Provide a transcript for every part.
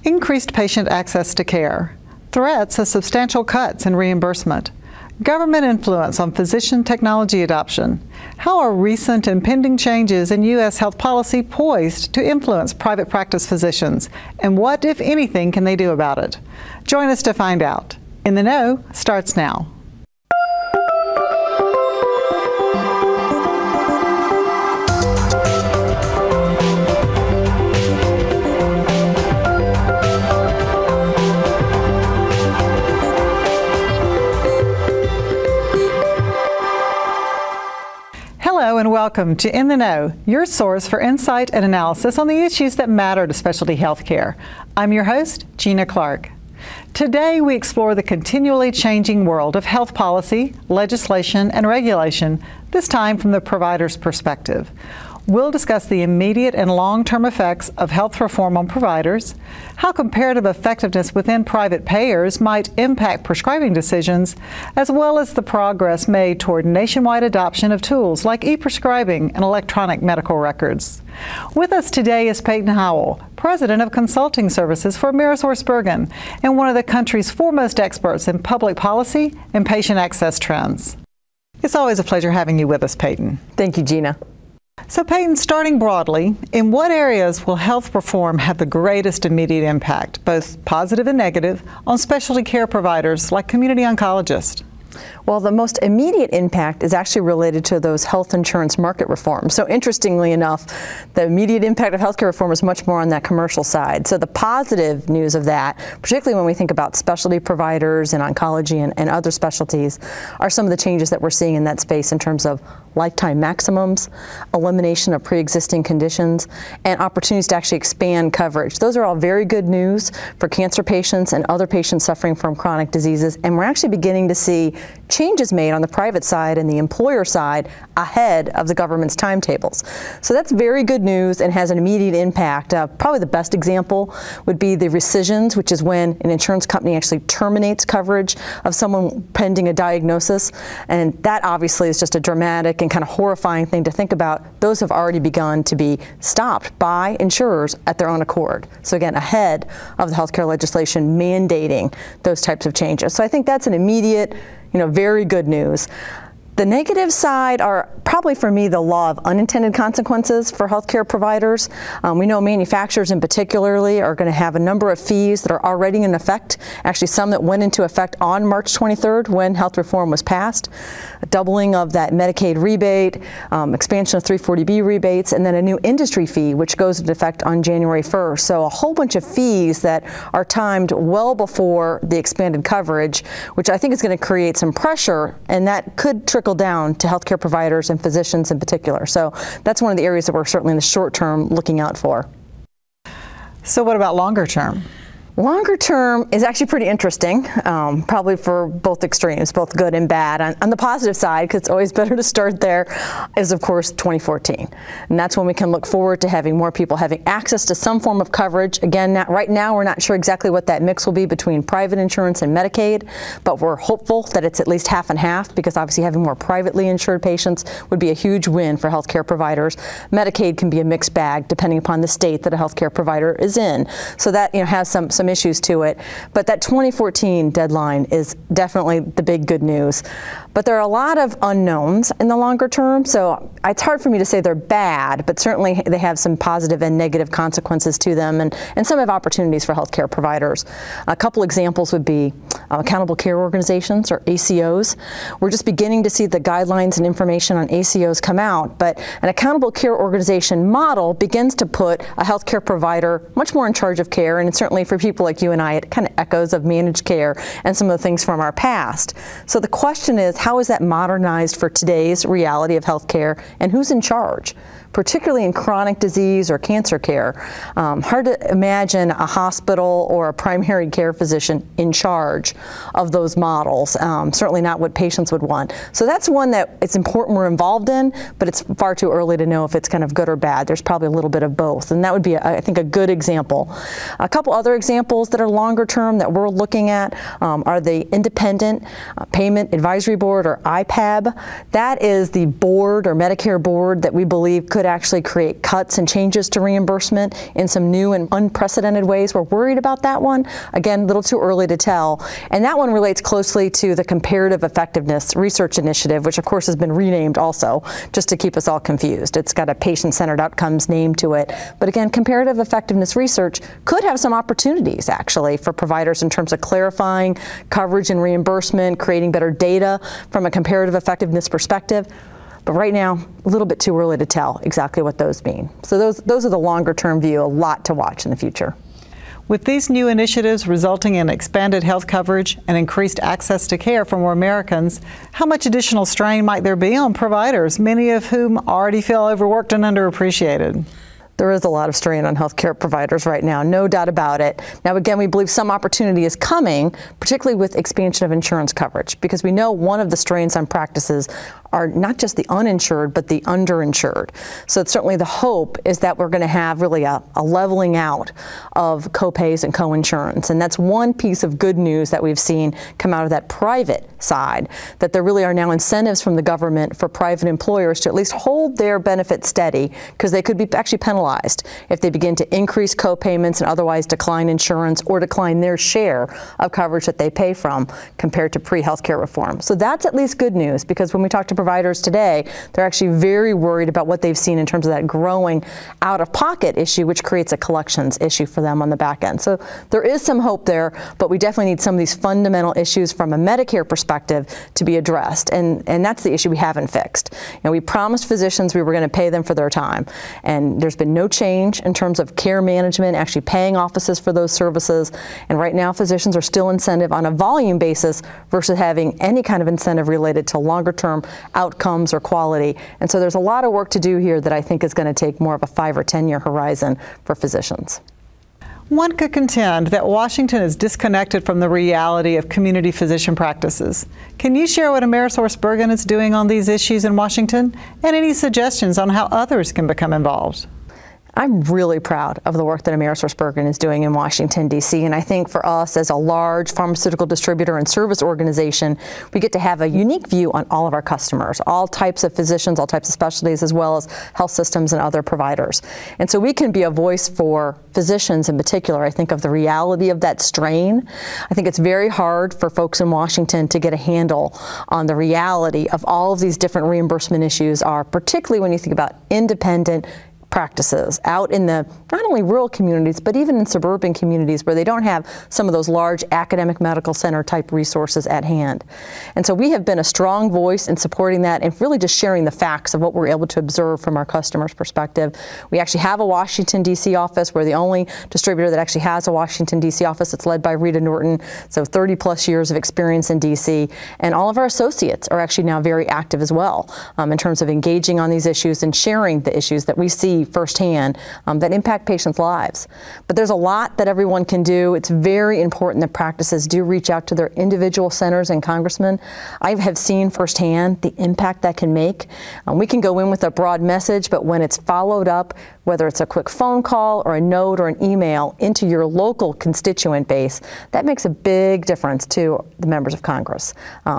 Increased patient access to care. Threats of substantial cuts in reimbursement. Government influence on physician technology adoption. How are recent and pending changes in U.S. health policy poised to influence private practice physicians? And what, if anything, can they do about it? Join us to find out. In the Know starts now. Hello and welcome to In the Know, your source for insight and analysis on the issues that matter to specialty healthcare. I'm your host, Gina Clark. Today we explore the continually changing world of health policy, legislation, and regulation, this time from the provider's perspective. We'll discuss the immediate and long-term effects of health reform on providers, how comparative effectiveness within private payers might impact prescribing decisions, as well as the progress made toward nationwide adoption of tools like e-prescribing and electronic medical records. With us today is Peyton Howell, President of Consulting Services for AmerisourceBergen and one of the country's foremost experts in public policy and patient access trends. It's always a pleasure having you with us, Peyton. Thank you, Gina. So Peyton, starting broadly, in what areas will health reform have the greatest immediate impact, both positive and negative, on specialty care providers like community oncologists? Well, the most immediate impact is actually related to those health insurance market reforms. So interestingly enough, the immediate impact of healthcare reform is much more on that commercial side. So the positive news of that, particularly when we think about specialty providers and oncology and other specialties, are some of the changes that we're seeing in that space in terms of lifetime maximums, elimination of pre-existing conditions, and opportunities to actually expand coverage. Those are all very good news for cancer patients and other patients suffering from chronic diseases, and we're actually beginning to see changes made on the private side and the employer side ahead of the government's timetables. So that's very good news and has an immediate impact. Probably the best example would be the rescissions, which is when an insurance company actually terminates coverage of someone pending a diagnosis. And that obviously is just a dramatic and kind of horrifying thing to think about. Those have already begun to be stopped by insurers at their own accord. So again, ahead of the healthcare legislation mandating those types of changes. So I think that's an immediate, very good news. The negative side are probably, for me, the law of unintended consequences for healthcare providers. We know manufacturers in particularly are going to have a number of fees that are already in effect, actually some that went into effect on March 23rd when health reform was passed, a doubling of that Medicaid rebate, expansion of 340B rebates, and then a new industry fee which goes into effect on January 1st. So a whole bunch of fees that are timed well before the expanded coverage, which I think is going to create some pressure, and that could trickle down to healthcare providers and physicians in particular. So that's one of the areas that we're certainly in the short term looking out for. So what about longer term? Longer term is actually pretty interesting, probably for both extremes, both good and bad. On the positive side, because it's always better to start there, is of course 2014. And that's when we can look forward to having more people having access to some form of coverage. Again, right now we're not sure exactly what that mix will be between private insurance and Medicaid, but we're hopeful that it's at least half and half, because obviously having more privately insured patients would be a huge win for healthcare providers. Medicaid can be a mixed bag depending upon the state that a healthcare provider is in. So that has some issues to it, but that 2014 deadline is definitely the big good news. But there are a lot of unknowns in the longer term, so it's hard for me to say they're bad, but certainly they have some positive and negative consequences to them, and some have opportunities for healthcare providers. A couple examples would be accountable care organizations, or ACOs. We're just beginning to see the guidelines and information on ACOs come out, but an accountable care organization model begins to put a healthcare provider much more in charge of care, and certainly for people like you and I, it kind of echoes of managed care and some of the things from our past. So the question is, how is that modernized for today's reality of healthcare, and who's in charge? Particularly in chronic disease or cancer care. Hard to imagine a hospital or a primary care physician in charge of those models. Certainly not what patients would want. So that's one that it's important we're involved in, but it's far too early to know if it's kind of good or bad. There's probably a little bit of both, and that would be, I think, a good example. A couple other examples that are longer term that we're looking at are the Independent Payment Advisory Board, or IPAB. That is the board or Medicare board that we believe could could actually create cuts and changes to reimbursement in some new and unprecedented ways. We're worried about that one. Again, a little too early to tell. And that one relates closely to the Comparative Effectiveness Research Initiative, which of course has been renamed also, just to keep us all confused. It's got a patient-centered outcomes name to it. But again, comparative effectiveness research could have some opportunities actually for providers in terms of clarifying coverage and reimbursement, creating better data from a comparative effectiveness perspective. But right now, a little bit too early to tell exactly what those mean. So those are the longer term view, a lot to watch in the future. With these new initiatives resulting in expanded health coverage and increased access to care for more Americans, how much additional strain might there be on providers, many of whom already feel overworked and underappreciated? There is a lot of strain on healthcare providers right now, no doubt about it. Now, again, we believe some opportunity is coming, particularly with expansion of insurance coverage, because we know one of the strains on practices are not just the uninsured, but the underinsured. So it's certainly the hope is that we're going to have really a leveling out of copays and coinsurance. And that's one piece of good news that we've seen come out of that private side, that there really are now incentives from the government for private employers to at least hold their benefits steady, because they could be actually penalized if they begin to increase copayments and otherwise decline insurance or decline their share of coverage that they pay from compared to pre-healthcare reform. So that's at least good news, because when we talk to providers today, they're actually very worried about what they've seen in terms of that growing out-of-pocket issue, which creates a collections issue for them on the back end. So there is some hope there, but we definitely need some of these fundamental issues from a Medicare perspective to be addressed, and that's the issue we haven't fixed. You know, we promised physicians we were going to pay them for their time, and there's been no change in terms of care management, actually paying offices for those services, and right now physicians are still incentive on a volume basis versus having any kind of incentive related to longer-term outcomes or quality. And so there's a lot of work to do here that I think is going to take more of a 5 or 10-year horizon for physicians. One could contend that Washington is disconnected from the reality of community physician practices. Can you share what AmerisourceBergen is doing on these issues in Washington, and any suggestions on how others can become involved? I'm really proud of the work that AmerisourceBergen is doing in Washington, D.C., and I think for us as a large pharmaceutical distributor and service organization, we get to have a unique view on all of our customers, all types of physicians, all types of specialties, as well as health systems and other providers. And so we can be a voice for physicians in particular. I think of the reality of that strain. I think it's very hard for folks in Washington to get a handle on the reality of all of these different reimbursement issues are, particularly when you think about independent practices out in the not only rural communities, but even in suburban communities where they don't have some of those large academic medical center type resources at hand. And so we have been a strong voice in supporting that and really just sharing the facts of what we're able to observe from our customers' perspective. We actually have a Washington, D.C. office. We're the only distributor that actually has a Washington, D.C. office. It's led by Rita Norton, so 30 plus years of experience in D.C. And all of our associates are actually now very active as well in terms of engaging on these issues and sharing the issues that we see firsthand that impact patients' lives. But there's a lot that everyone can do. It's very important that practices do reach out to their individual centers and congressmen. I have seen firsthand the impact that can make. We can go in with a broad message, but when it's followed up, whether it's a quick phone call or a note or an email into your local constituent base, that makes a big difference to the members of Congress.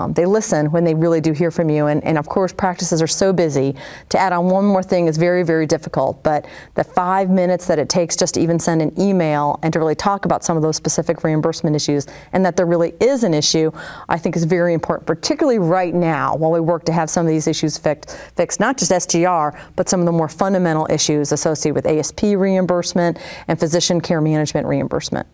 They listen when they really do hear from you, and of course practices are so busy. To add on one more thing is very, very difficult, but the 5 minutes that it takes just to even send an email and to really talk about some of those specific reimbursement issues and that there really is an issue, I think is very important, particularly right now while we work to have some of these issues fixed, not just SGR, but some of the more fundamental issues associated with ASP reimbursement and physician care management reimbursement.